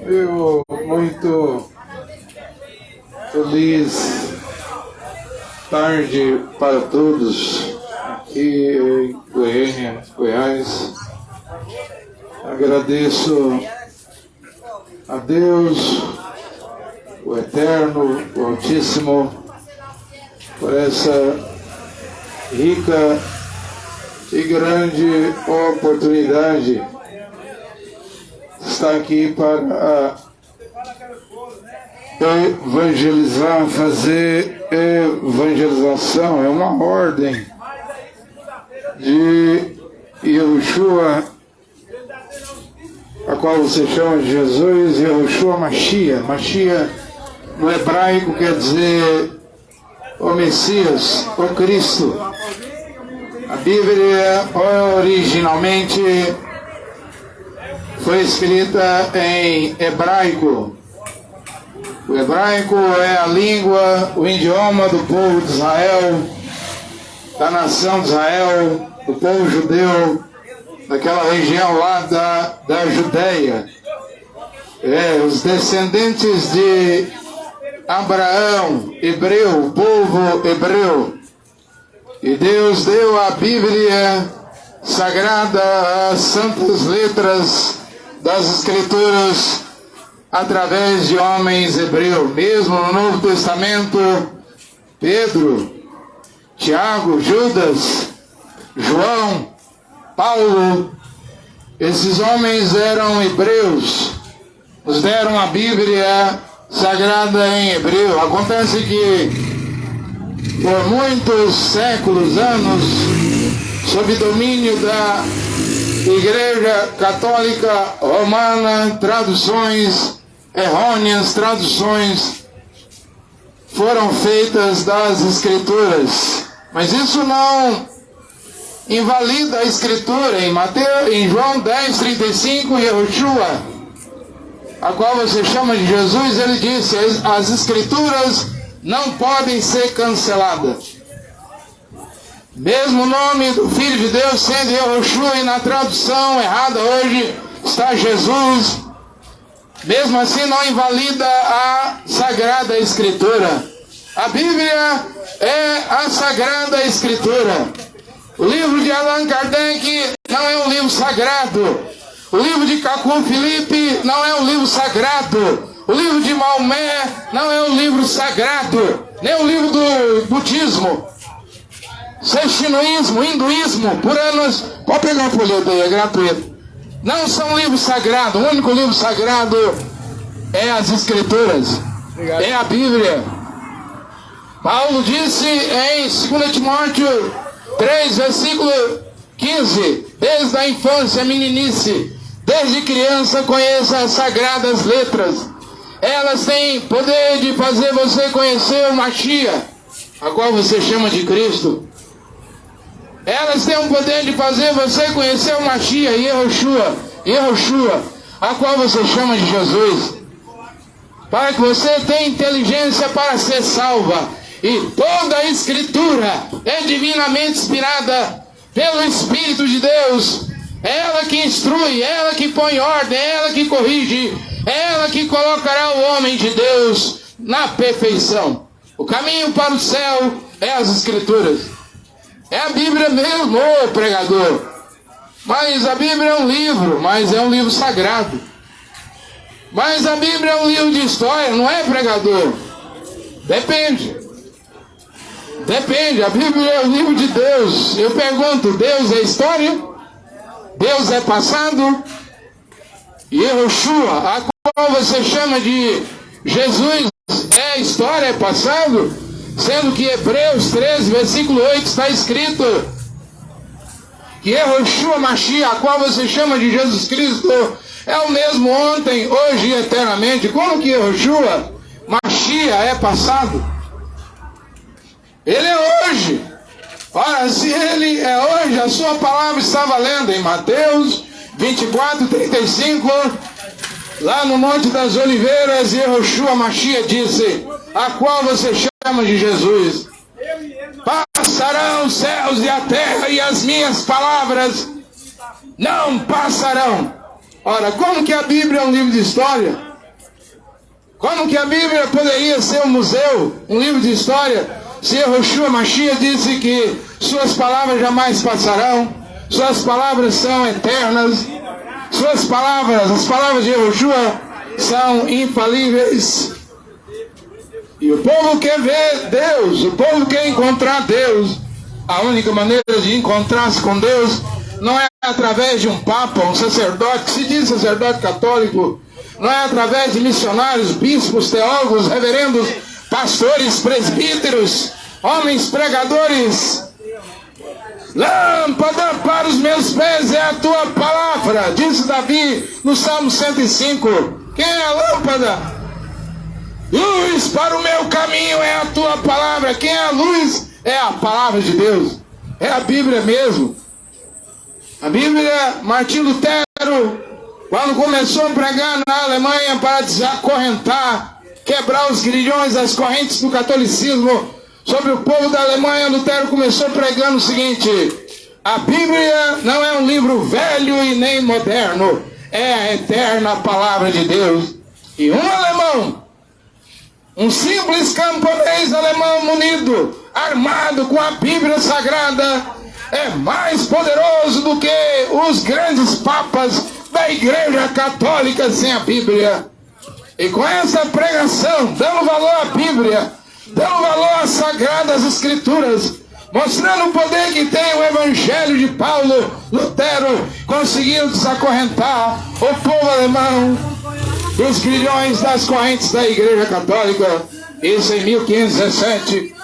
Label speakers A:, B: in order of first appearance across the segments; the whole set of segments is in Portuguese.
A: Eu muito feliz tarde para todos aqui em Goiânia, Goiás. Agradeço a Deus, o Eterno, o Altíssimo, por essa rica e grande oportunidade de estar aqui para evangelizar, fazer evangelização. É uma ordem de Yahushua, a qual você chama de Jesus, Yahushua Mashiach. Mashiach no hebraico quer dizer o Messias, o Cristo. A Bíblia originalmente foi escrita em hebraico. O hebraico é a língua, o idioma do povo de Israel, da nação de Israel, do povo judeu, daquela região lá da Judéia. Os descendentes de Abraão, hebreu, o povo hebreu. E Deus deu a Bíblia Sagrada, as santas letras das Escrituras, através de homens hebreus. Mesmo no Novo Testamento, Pedro, Tiago, Judas, João, Paulo, esses homens eram hebreus, nos deram a Bíblia Sagrada em hebreu. Acontece que por muitos séculos, anos, sob domínio da Igreja Católica Romana, traduções errôneas, traduções foram feitas das Escrituras. Mas isso não invalida a Escritura. Em João 10:35, Yahushua, a qual você chama de Jesus, ele disse: as Escrituras não podem ser canceladas. Mesmo o nome do Filho de Deus sendo Yahushua, e na tradução errada hoje está Jesus, mesmo assim não invalida a Sagrada Escritura. A Bíblia é a Sagrada Escritura. O livro de Allan Kardec não é um livro sagrado. O livro de Kaku Filipe não é um livro sagrado. O livro de Maomé não é um livro sagrado. Nem o livro do budismo, sextinoísmo, hinduísmo, puranas. Pode pegar uma folheta aí, é gratuito. Não são livros sagrados. O único livro sagrado é as Escrituras. Obrigado. É a Bíblia. Paulo disse em 2 Timóteo 3, versículo 15: desde a infância, meninice, desde criança conheça as sagradas letras. Elas têm poder de fazer você conhecer o Mashiach, a qual você chama de Cristo. Elas têm o poder de fazer você conhecer o Mashiach, Yahushua, a qual você chama de Jesus, para que você tenha inteligência para ser salva. E toda a Escritura é divinamente inspirada pelo Espírito de Deus. É ela que instrui, é ela que põe ordem, é ela que corrige, é ela que colocará o homem de Deus na perfeição. O caminho para o céu é as Escrituras. É a Bíblia mesmo, ô pregador. Mas a Bíblia é um livro, mas é um livro sagrado. Mas a Bíblia é um livro de história, não é, pregador? Depende. Depende, a Bíblia é o livro de Deus. Eu pergunto, Deus é história? Deus é passado? Yahushua, a qual você chama de Jesus, é história, é passado? Sendo que Hebreus 13, versículo 8 está escrito que Yahushua Mashiach, a qual você chama de Jesus Cristo, é o mesmo ontem, hoje e eternamente. Como que Yahushua Mashiach é passado? Ele é hoje. Ora, se ele é hoje, a sua palavra está valendo em Mateus 24:35, lá no Monte das Oliveiras, Yahushua Mashiach disse, a qual você chama de Jesus: passarão os céus e a terra, e as minhas palavras não passarão. Ora, como que a Bíblia é um livro de história? Como que a Bíblia poderia ser um museu, um livro de história, se Yehoshua Mashiach disse que suas palavras jamais passarão, suas palavras são eternas, suas palavras, as palavras de Yehoshua são infalíveis. E o povo quer ver Deus, o povo quer encontrar Deus. A única maneira de encontrar-se com Deus não é através de um papa, um sacerdote, que se diz sacerdote católico, não é através de missionários, bispos, teólogos, reverendos, pastores, presbíteros, homens pregadores. Lâmpada para os meus pés é a tua palavra, disse Davi no Salmo 105. Quem é a lâmpada? Luz para o meu caminho é a tua palavra. Quem é a luz? É a palavra de Deus. É a Bíblia mesmo. A Bíblia, Martim Lutero, quando começou a pregar na Alemanha para desacorrentar, quebrar os grilhões das correntes do catolicismo sobre o povo da Alemanha, Lutero começou pregando o seguinte: a Bíblia não é um livro velho e nem moderno, é a eterna palavra de Deus. E um alemão, um simples camponês alemão munido, armado com a Bíblia Sagrada, é mais poderoso do que os grandes papas da Igreja Católica sem a Bíblia. E com essa pregação, dando valor à Bíblia, dando valor às Sagradas Escrituras, mostrando o poder que tem o Evangelho de Paulo, Lutero conseguiu desacorrentar o povo alemão dos grilhões das correntes da Igreja Católica. Isso em 1517.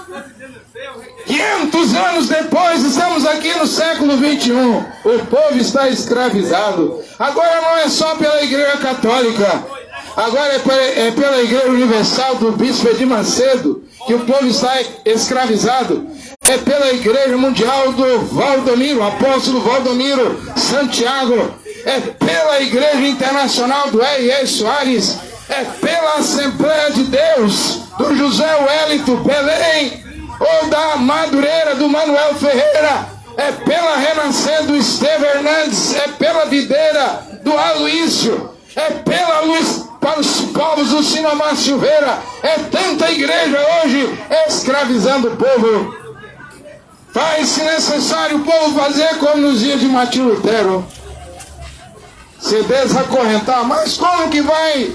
A: 500 anos depois, estamos aqui no século 21. O povo está escravizado. Agora não é só pela Igreja Católica, agora é pela Igreja Universal do Bispo Edir Macedo que o povo está escravizado. É pela Igreja Mundial do Valdomiro, apóstolo Valdomiro Santiago. É pela Igreja Internacional do R.E. Soares. É pela Assembleia de Deus do José Wellington Belém, ou da Madureira do Manuel Ferreira. É pela Renascer do Esteve Hernandes. É pela Videira do Aloísio. É pela Luz para os povos do Sinomar Silveira. É tanta igreja hoje escravizando o povo. Faz-se necessário o povo fazer como nos dias de Martim Lutero, se desacorrentar. Mas como que vai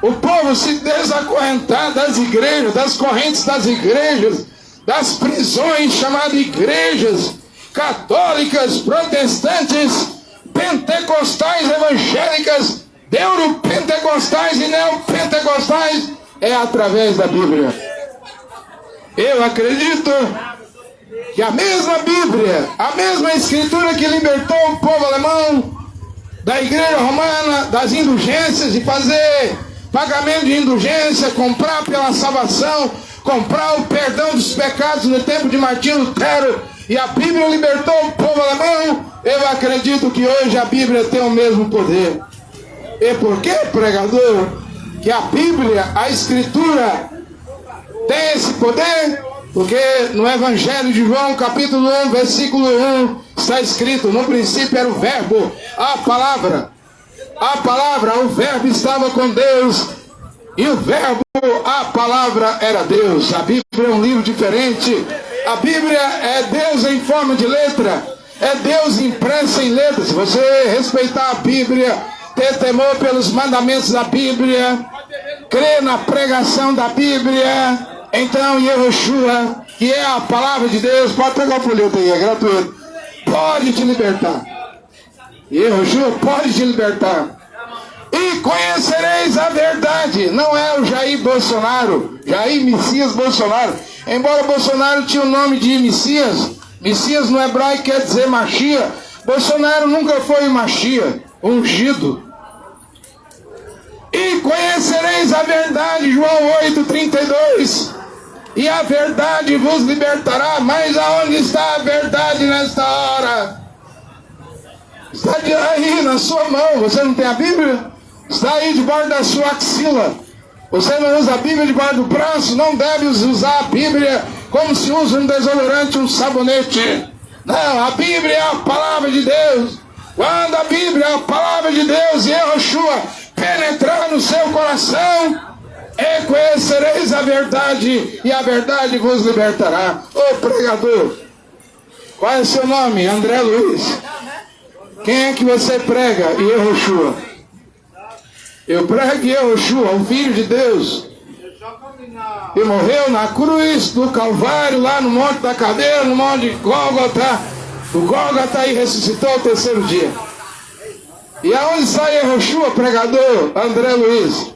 A: o povo se desacorrentar das igrejas, das correntes das igrejas, das prisões chamadas igrejas católicas, protestantes, pentecostais, evangélicas, europentecostais e neopentecostais? É através da Bíblia. Eu acredito que a mesma Bíblia, a mesma Escritura que libertou o povo alemão da Igreja Romana, das indulgências, de fazer pagamento de indulgência, comprar pela salvação, comprar o perdão dos pecados no tempo de Martim Lutero, e a Bíblia libertou o povo alemão. Eu acredito que hoje a Bíblia tem o mesmo poder. E por que, pregador, que a Bíblia, a Escritura, tem esse poder? Porque no Evangelho de João, capítulo 1, versículo 1, está escrito: no princípio era o Verbo, a palavra, o Verbo estava com Deus, e o Verbo, a palavra, era Deus. A Bíblia é um livro diferente. A Bíblia é Deus em forma de letra, é Deus impresso em letras. Se você respeitar a Bíblia, ter temor pelos mandamentos da Bíblia, crer na pregação da Bíblia, então Yehoshua, que é a palavra de Deus, pode pegar o folheto aí, é gratuito, pode te libertar. Yehoshua pode te libertar. E conhecereis a verdade. Não é o Jair Bolsonaro, Jair Messias Bolsonaro. Embora Bolsonaro tinha o nome de Messias, Messias no hebraico quer dizer Mashiach. Bolsonaro nunca foi Mashiach, ungido. E conhecereis a verdade, João 8:32. E a verdade vos libertará. Mas aonde está a verdade nesta hora? Está aí na sua mão. Você não tem a Bíblia? Está aí debaixo da sua axila. Você não usa a Bíblia debaixo do braço? Não deve usar a Bíblia como se usa um desodorante, um sabonete. Não, a Bíblia é a palavra de Deus. Quando a Bíblia é a palavra de Deus e Yehoshua penetrar no seu coração, E conhecereis a verdade, e a verdade vos libertará. Ô pregador, qual é o seu nome? André Luiz. Quem é que você prega? Yehoshua. Eu prego Yehoshua, o Filho de Deus, e morreu na cruz do Calvário, lá no Monte da Cadeira, no Monte de Gólgota. O Gólgota e ressuscitou ao terceiro dia. E aonde está Yehoshua, pregador? André Luiz.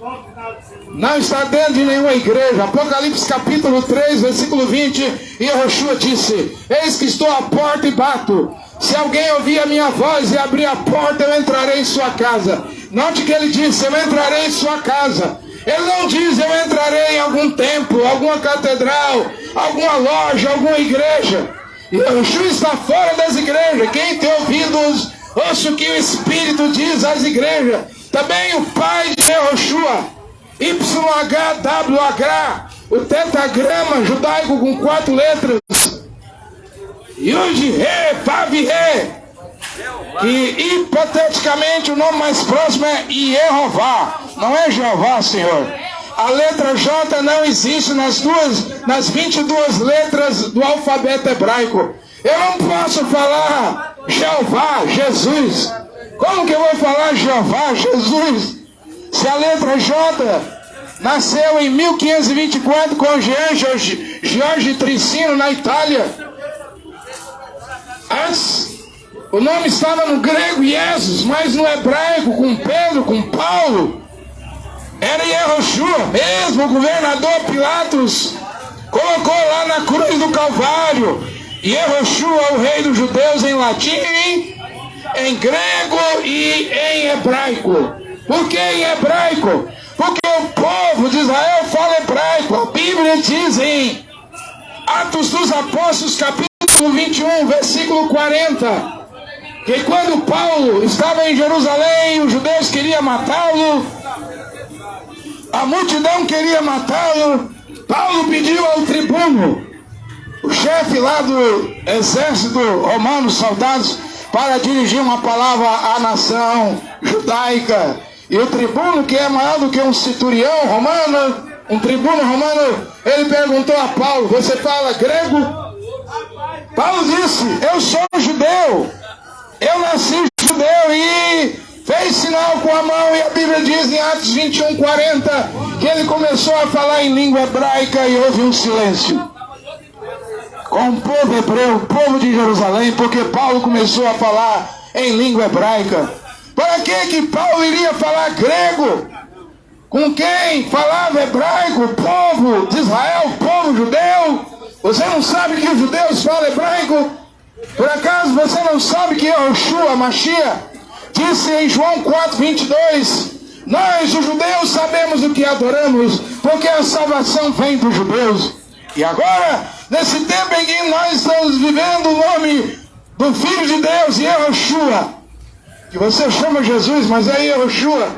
A: Não está dentro de nenhuma igreja. Apocalipse capítulo 3, versículo 20. Yehoshua disse: eis que estou à porta e bato. Se alguém ouvir a minha voz e abrir a porta, eu entrarei em sua casa. Note que ele disse: eu entrarei em sua casa. Ele não diz: eu entrarei em algum templo, alguma catedral, alguma loja, alguma igreja. Yehoshua está fora das igrejas. Quem tem ouvidos, ouça o que o Espírito diz às igrejas. Também o pai de Yehoshua, YHWH, o tetagrama judaico com 4 letras, Yud, Re, Vav, Re, que hipoteticamente o nome mais próximo é Yehová, não é Jeová, Senhor. A letra J não existe nas 22 letras do alfabeto hebraico. Eu não posso falar Jeová, Jesus. Como que eu vou falar Jeová, Jesus, se a letra J nasceu em 1524 com George Tricino na Itália? Antes, o nome estava no grego Jesus, mas no hebraico, com Pedro, com Paulo, era Yehoshua. Mesmo o governador Pilatos colocou lá na cruz do Calvário Yehoshua, o rei dos judeus, em latim, em grego e em hebraico. Por que em hebraico? Porque o povo de Israel fala hebraico. A Bíblia diz em Atos dos Apóstolos, capítulo 21, versículo 40, que quando Paulo estava em Jerusalém, os judeus queriam matá-lo, a multidão queria matá-lo. Paulo pediu ao tribuno, o chefe lá do exército romano, soldados, para dirigir uma palavra à nação judaica. E o tribuno, que é maior do que um centurião romano, um tribuno romano, ele perguntou a Paulo: você fala grego? Paulo disse: eu sou judeu, eu nasci judeu, e fez sinal com a mão. E a Bíblia diz em Atos 21, 40, que ele começou a falar em língua hebraica e houve um silêncio com o povo hebreu, o povo de Jerusalém, porque Paulo começou a falar em língua hebraica. Para que Paulo iria falar grego com quem falava hebraico? O povo de Israel, o povo judeu. Você não sabe que os judeus falam hebraico? Por acaso você não sabe que Yehoshua, Mashiach, disse em João 4, 22, nós os judeus sabemos o que adoramos, porque a salvação vem dos judeus. E agora, nesse tempo em que nós estamos vivendo o nome do Filho de Deus, Yehoshua, que você chama Jesus, mas é Yehoshua,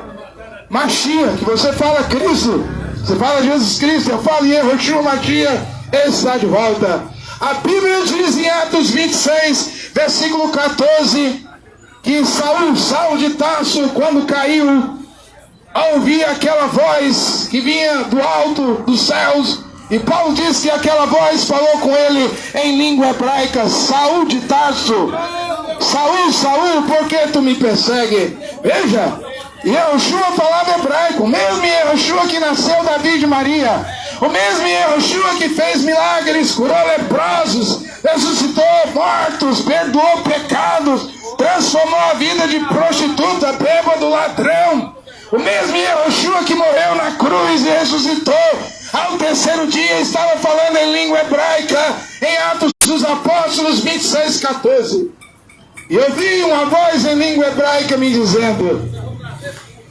A: Mashiach, que você fala Cristo, você fala Jesus Cristo, eu falo Yehoshua, Mashiach, ele está de volta. A Bíblia diz em Atos 26, versículo 14, que Saulo de Tarso, quando caiu, ouvia aquela voz que vinha do alto dos céus. E Paulo disse que aquela voz falou com ele em língua hebraica: Saul de Tarso, Saul, Saul, por que tu me persegue? Veja, Yehoshua falava hebraico, o mesmo Yehoshua que nasceu da Virgem Maria, o mesmo Yehoshua que fez milagres, curou leprosos, ressuscitou mortos, perdoou pecados, transformou a vida de prostituta, bêbado, ladrão, o mesmo Yehoshua que morreu na cruz e ressuscitou ao terceiro dia, estava falando em língua hebraica em Atos dos Apóstolos 26, 14. E eu vi uma voz em língua hebraica me dizendo: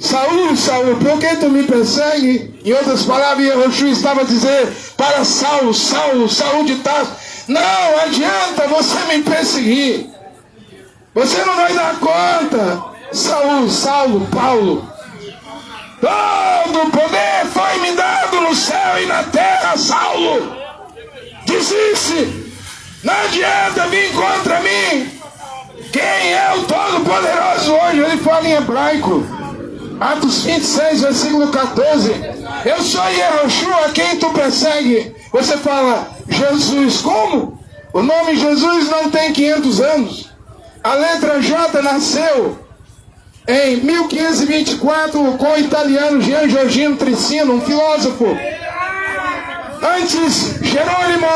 A: Saul, Saul, por que tu me persegue? Em outras palavras, Yehoshua estava a dizer para Saulo, Saulo, Saul de Tarso: não adianta você me perseguir, você não vai dar conta. Saul, Saulo, Paulo, todo o poder foi me dado no céu e na terra. Saulo, desiste, não adianta vir contra mim. Quem é o Todo-Poderoso hoje? Ele fala em hebraico, Atos 26, versículo 14. Eu sou Yehoshua, quem tu persegue? Você fala, Jesus, como? O nome Jesus não tem 500 anos. A letra J nasceu em 1524 com o italiano Gian Giorgino Trissino, um filósofo. Antes, Jerônimo,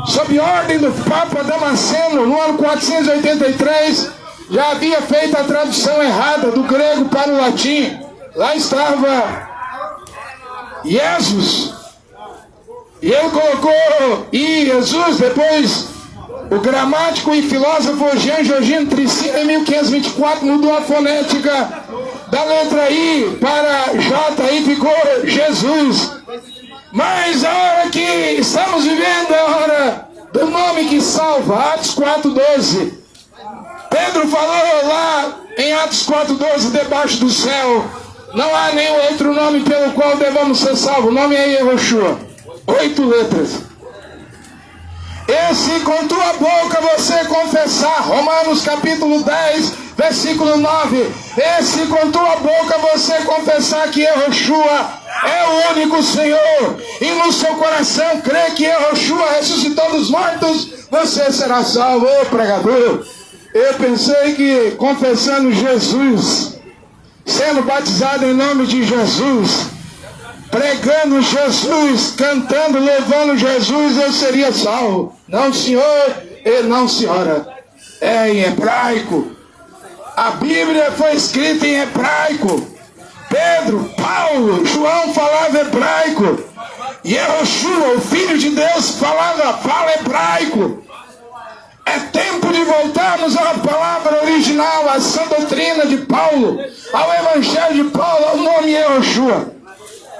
A: sob ordem do Papa Damasceno, no ano 483, já havia feito a tradução errada do grego para o latim. Lá estava Jesus. E ele colocou Jesus, depois o gramático e filósofo Gian Giorgino Trissino, em 1524, mudou a fonética da letra I para J e ficou Jesus. Mas a hora que estamos vivendo é a hora do nome que salva, Atos 4:12. Pedro falou lá em Atos 4:12, debaixo do céu, não há nenhum outro nome pelo qual devamos ser salvos. O nome é Yehoshua. 8 letras. E se com tua boca você confessar, Romanos capítulo 10, versículo 9. E se com tua boca você confessar que Yehoshua é o único Senhor, e no seu coração crê que Yehoshua ressuscitou dos mortos, você será salvo. Ô pregador, eu pensei que confessando Jesus, sendo batizado em nome de Jesus, pregando Jesus, cantando, louvando Jesus, eu seria salvo. Não, senhor, e não, senhora. É em hebraico. A Bíblia foi escrita em hebraico. Pedro, Paulo, João falava hebraico. Yehoshua, o Filho de Deus, fala hebraico. É tempo de voltarmos à palavra original, à sã doutrina de Paulo, ao Evangelho de Paulo, ao nome Yehoshua.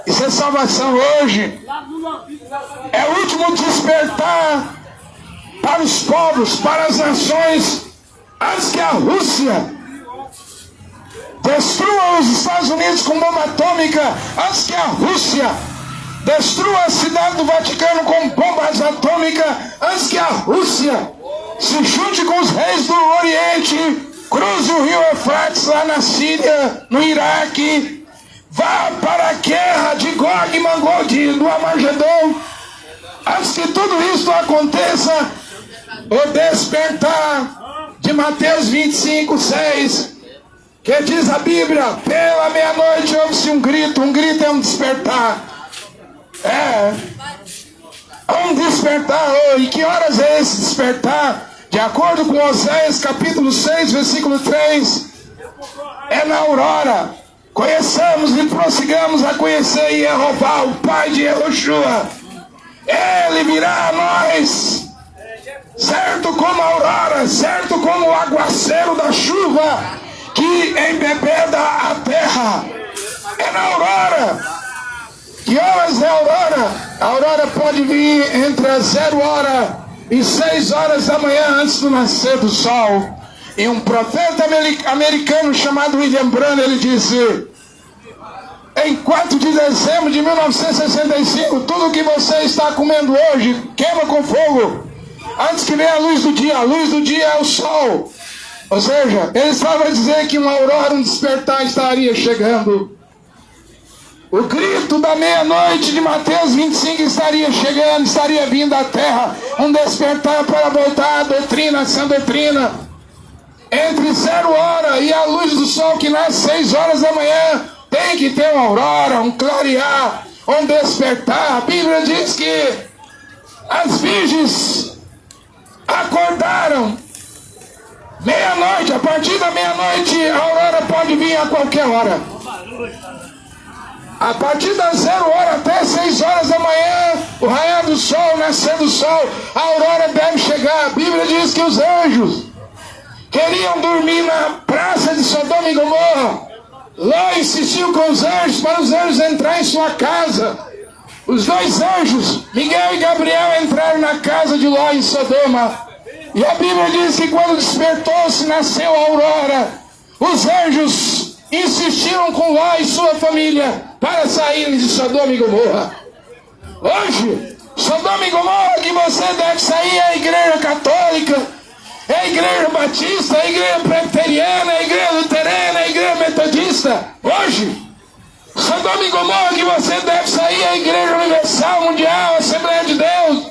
A: Isso é salvação hoje. É o último despertar para os povos, para as nações, antes que a Rússia destrua os Estados Unidos com bomba atômica, antes que a Rússia destrua a cidade do Vaticano com bombas atômicas, antes que a Rússia se junte com os reis do Oriente, cruze o rio Eufrates lá na Síria, no Iraque, vá para a guerra de Gog e Magog do Armagedon. Antes que tudo isso aconteça, o despertar de Mateus 25:6, que diz a Bíblia, pela meia-noite ouve-se um grito é um despertar. É um despertar. E que horas é esse despertar? De acordo com Oséias capítulo 6, versículo 3, é na aurora. Conheçamos e prossigamos a conhecer Yehová, o Pai de Yehoshua. Ele virá a nós, certo como a aurora, certo como o aguaceiro da chuva que embebeda a terra. É na aurora. Que horas é a aurora? A aurora pode vir entre as 0 hora e 6 horas da manhã, antes do nascer do sol. E um profeta americano chamado William Branham, ele disse: em 4 de dezembro de 1965, tudo que você está comendo hoje queima com fogo, antes que venha a luz do dia. A luz do dia é o sol. Ou seja, ele estava a dizer que uma aurora, um despertar estaria chegando. O grito da meia-noite de Mateus 25 estaria chegando, estaria vindo à terra. Um despertar para voltar à doutrina, à sã doutrina. Entre 0 hora e a luz do sol que nasce 6 horas da manhã, tem que ter uma aurora, um clarear, um despertar. A Bíblia diz que as virgens acordaram meia-noite. A partir da meia-noite a aurora pode vir a qualquer hora. A partir das 0 hora até 6 horas da manhã, o raiar do sol, nascer do sol, a aurora deve chegar. A Bíblia diz que os anjos queriam dormir na praça de Sodoma e Gomorra. Ló insistiu com os anjos para os anjos entrar em sua casa. Os 2 anjos, Miguel e Gabriel, entraram na casa de Ló em Sodoma. E a Bíblia diz que quando despertou-se, nasceu a aurora, os anjos insistiram com Ló e sua família para saírem de Sodoma e Gomorra. Hoje, Sodoma e Gomorra que você deve sair é a igreja católica, é a igreja batista, é a igreja presbiteriana, é a igreja luterana, é a igreja metodista. Hoje, Sodoma Sodoma e Gomorra que você deve sair a Igreja Universal, Mundial, Assembleia de Deus.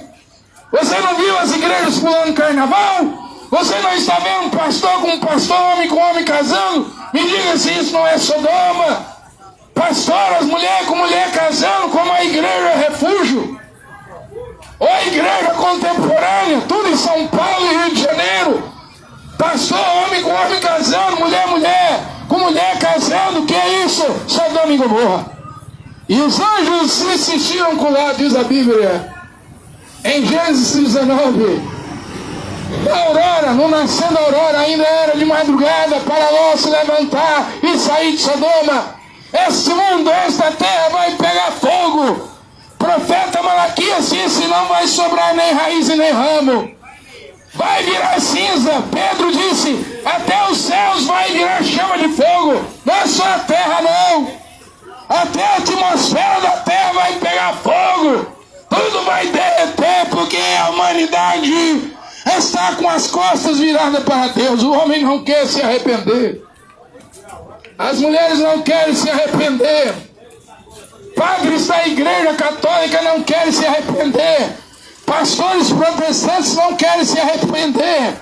A: Você não viu as igrejas pulando carnaval? Você não está vendo pastor com pastor, homem com homem casando? Me diga se isso não é Sodoma. Pastoras, mulher com mulher casando, como a igreja refúgio. Ou a igreja contemporânea, tudo em São Paulo e Rio de Janeiro. Pastor, homem com homem casando, mulher com mulher casando. Que é isso? Sodoma e Gomorra. E os anjos se insistiram com lá, diz a Bíblia, em Gênesis 19. Na aurora, no nascer da aurora, ainda era de madrugada para Ló se levantar e sair de Sodoma. Este mundo, esta terra vai pegar fogo. Profeta Malaquias disse, não vai sobrar nem raiz e nem ramo. Vai virar cinza. Pedro disse, até os céus vai virar chama de fogo. Não é só a terra não. Até a atmosfera da terra vai pegar fogo. Tudo vai derreter porque a humanidade está com as costas viradas para Deus. O homem não quer se arrepender. As mulheres não querem se arrepender. Padres da igreja católica não querem se arrepender. Pastores protestantes não querem se arrepender.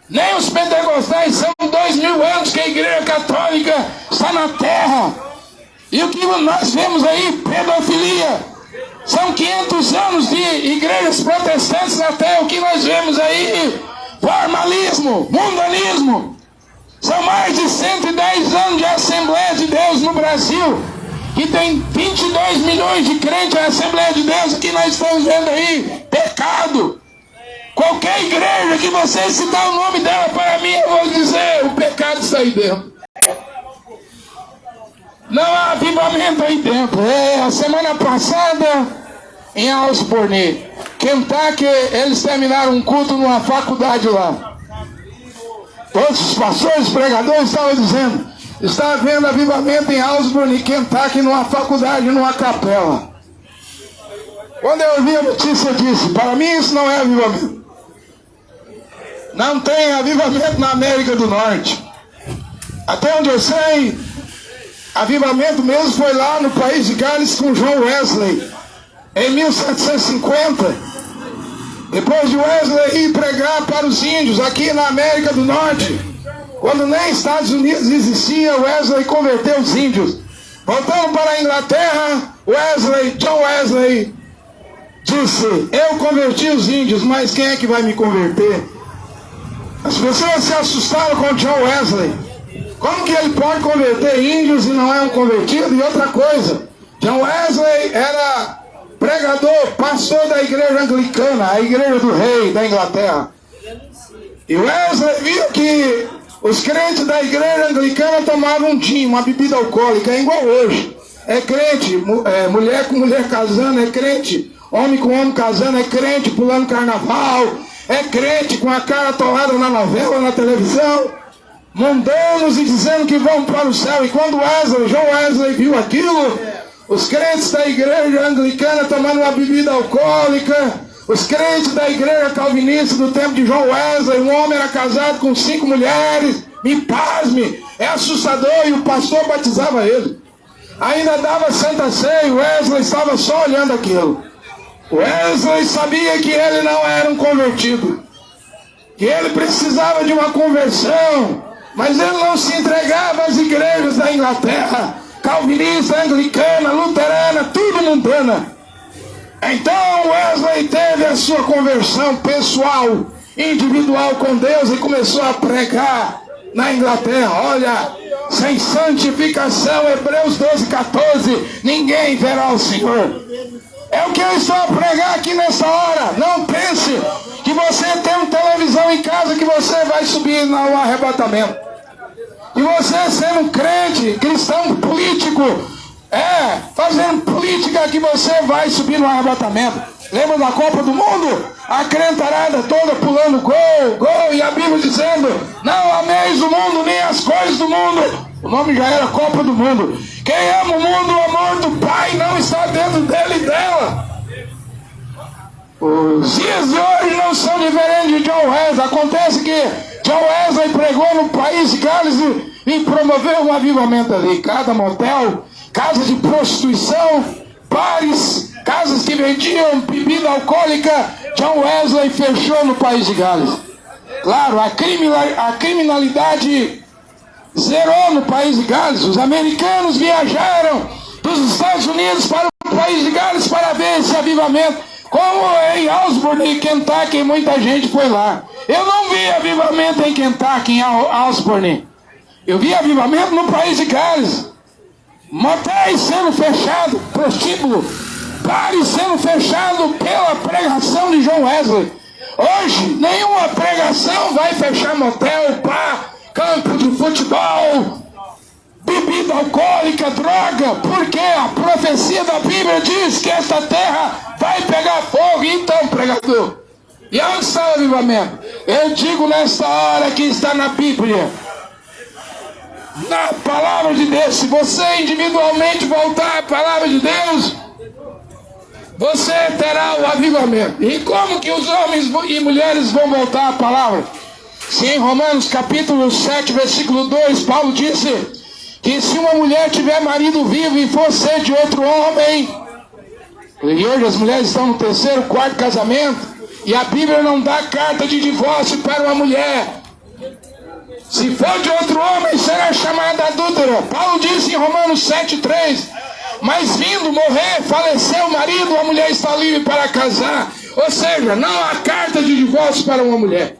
A: Nem os pentecostais. São 2000 anos que a igreja católica está na terra. E o que nós vemos aí, pedofilia. São 500 anos de igrejas protestantes na terra. O que nós vemos aí? Formalismo, mundanismo. São mais de 110 anos de Assembleia de Deus no Brasil, que tem 22 milhões de crentes na Assembleia de Deus. O que nós estamos vendo aí? Pecado. Qualquer igreja que você citar o nome dela para mim, eu vou dizer, o pecado está aí dentro. Não há avivamento aí dentro. A semana passada, em Osborne, Kentucky, eles terminaram um culto numa faculdade lá. Todos os pastores, pregadores estavam dizendo, está havendo avivamento em Osborne, Kentucky, numa faculdade, numa capela. Quando eu ouvi a notícia, eu disse, para mim isso não é avivamento. Não tem avivamento na América do Norte. Até onde eu sei, avivamento mesmo foi lá no país de Gales com John Wesley, em 1750. Depois de Wesley ir pregar para os índios aqui na América do Norte, quando nem Estados Unidos existia, Wesley converteu os índios. Voltando para a Inglaterra, John Wesley disse, eu converti os índios, mas quem é que vai me converter? As pessoas se assustaram com John Wesley. Como que ele pode converter índios e não é um convertido? E outra coisa, John Wesley era pregador, pastor da igreja anglicana, a igreja do rei da Inglaterra. E Wesley viu que os crentes da igreja anglicana tomavam um gin, uma bebida alcoólica, é igual hoje. É crente, mulher com mulher casando, é crente, homem com homem casando, é crente pulando carnaval, é crente com a cara atolada na novela, na televisão, mundanos e dizendo que vão para o céu. E quando John Wesley viu aquilo, os crentes da igreja anglicana tomando uma bebida alcoólica, os crentes da igreja calvinista do tempo de John Wesley, um homem era casado com 5 mulheres, me pasme, é assustador, e o pastor batizava ele. Ainda dava Santa Ceia, Wesley estava só olhando aquilo. Wesley sabia que ele não era um convertido, que ele precisava de uma conversão, mas ele não se entregava às igrejas da Inglaterra, calvinista, anglicana, luterana, tudo mundana. Então Wesley teve a sua conversão pessoal, individual com Deus e começou a pregar na Inglaterra. Olha, sem santificação, Hebreus 12:14, ninguém verá o Senhor. É o que eu estou a pregar aqui nessa hora. Não pense que você tem uma televisão em casa que você vai subir no arrebatamento. E você sendo um crente, cristão, político, fazendo política, que você vai subir no arrebatamento. Lembra da Copa do Mundo? A crentarada toda pulando gol, gol, e a Bíblia dizendo, não ameis o mundo, nem as coisas do mundo. O nome já era Copa do Mundo. Quem ama o mundo, o amor do Pai não está dentro dele e dela. Os dias de hoje não são diferentes de John Wesley. Acontece que John Wesley pregou no país de Gales e promoveu um avivamento ali. Cada motel, casas de prostituição, bares, casas que vendiam bebida alcoólica. John Wesley fechou no país de Gales. Claro, a criminalidade zerou no país de Gales. Os americanos viajaram dos Estados Unidos para o país de Gales para ver esse avivamento. Como em Osborne, Kentucky, muita gente foi lá. Eu não vi avivamento em Kentucky, em Osborne. Eu vi avivamento no país de Gales. Motéis sendo fechados, prostíbulo, bares sendo fechados pela pregação de John Wesley. Hoje, nenhuma pregação vai fechar motel, bar, campo de futebol, bebida alcoólica, droga, porque a profecia da Bíblia diz que esta terra vai pegar fogo. Então, pregador, e onde está o avivamento? Eu digo nesta hora que está na Bíblia, na palavra de Deus. Se você individualmente voltar à palavra de Deus, você terá o avivamento. E como que os homens e mulheres vão voltar à palavra? Se em Romanos capítulo 7, versículo 2, Paulo disse que se uma mulher tiver marido vivo e for ser de outro homem, e hoje as mulheres estão no terceiro, quarto casamento, e a Bíblia não dá carta de divórcio para uma mulher. Se for de outro homem, será chamada adúltera. Paulo disse em Romanos 7,3: mas vindo morrer, faleceu o marido, a mulher está livre para casar. Ou seja, não há carta de divórcio para uma mulher.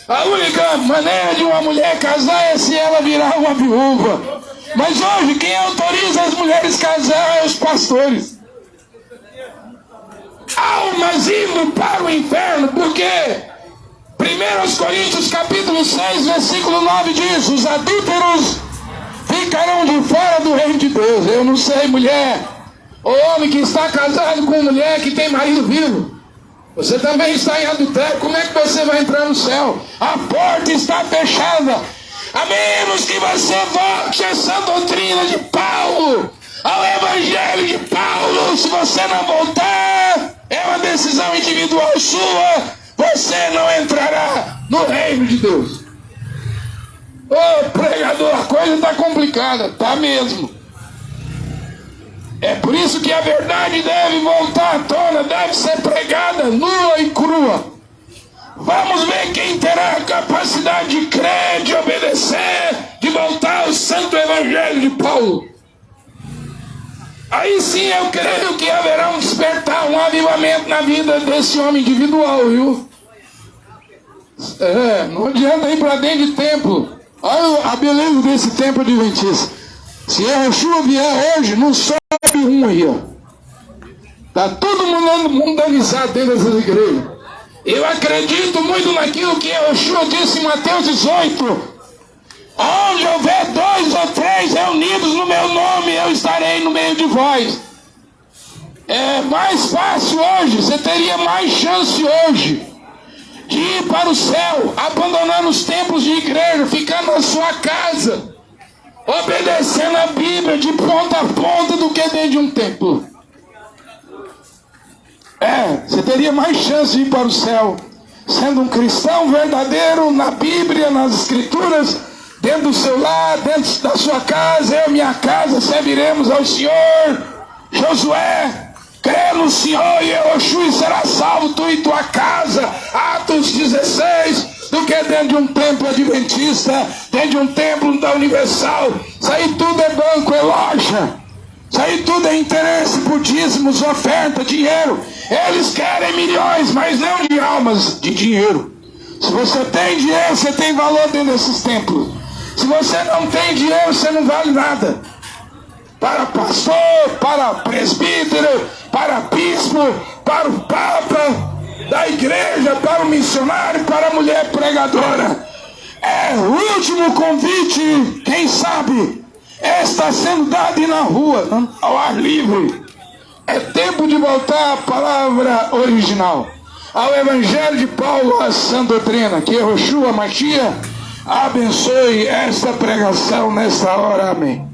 A: A única maneira de uma mulher casar é se ela virar uma viúva. Mas hoje, quem autoriza as mulheres casar é os pastores. Almas indo para o inferno, porque 1 Coríntios capítulo 6, versículo 9 diz: os adúlteros ficarão de fora do reino de Deus. Eu não sei, mulher, ou homem que está casado com mulher que tem marido vivo, você também está em adultério. Como é que você vai entrar no céu? A porta está fechada, a menos que você volte a essa doutrina de Paulo, ao evangelho de Paulo. Se você não voltar, é uma decisão individual sua, você não entrará no reino de Deus. Ô pregador, a coisa está complicada. Está mesmo. É por isso que a verdade deve voltar à tona, deve ser pregada nua e crua. Vamos ver quem terá a capacidade de crer, de obedecer, de voltar ao santo evangelho de Paulo. Aí sim eu creio que haverá um despertar, um avivamento na vida desse homem individual, viu? Não adianta ir para dentro de templo. Olha a beleza desse templo adventista. Se Yeshua vier hoje, não sobe um aí, ó. Está todo mundo mundanizado dentro dessas igrejas. Eu acredito muito naquilo que Yeshua disse em Mateus 18. Onde houver 2 ou 3 reunidos no meu nome, eu estarei no meio de vós. É mais fácil hoje, você teria mais chance hoje de ir para o céu, abandonando os templos de igreja, ficando na sua casa, obedecendo a Bíblia de ponta a ponta, do que dentro de um templo. Você teria mais chance de ir para o céu sendo um cristão verdadeiro na Bíblia, nas Escrituras, dentro do seu lar, dentro da sua casa. Eu e minha casa serviremos ao Senhor. Josué, crê no Senhor e Yeshua será salvo, tu e tua casa. Atos 16, do que dentro de um templo adventista, dentro de um templo da Universal. Isso aí tudo é banco, é loja. Isso aí tudo é interesse por dízimos, oferta, dinheiro. Eles querem milhões, mas não de almas, de dinheiro. Se você tem dinheiro, você tem valor dentro desses templos. Se você não tem dinheiro, você não vale nada. Para pastor, para presbítero, para bispo, para o papa da igreja, para o missionário, para a mulher pregadora. É o último convite, quem sabe, está sendo dado na rua, ao ar livre. É tempo de voltar à palavra original, ao evangelho de Paulo, à sã doutrina. Que Yeshua Mashiach abençoe esta pregação nesta hora. Amém.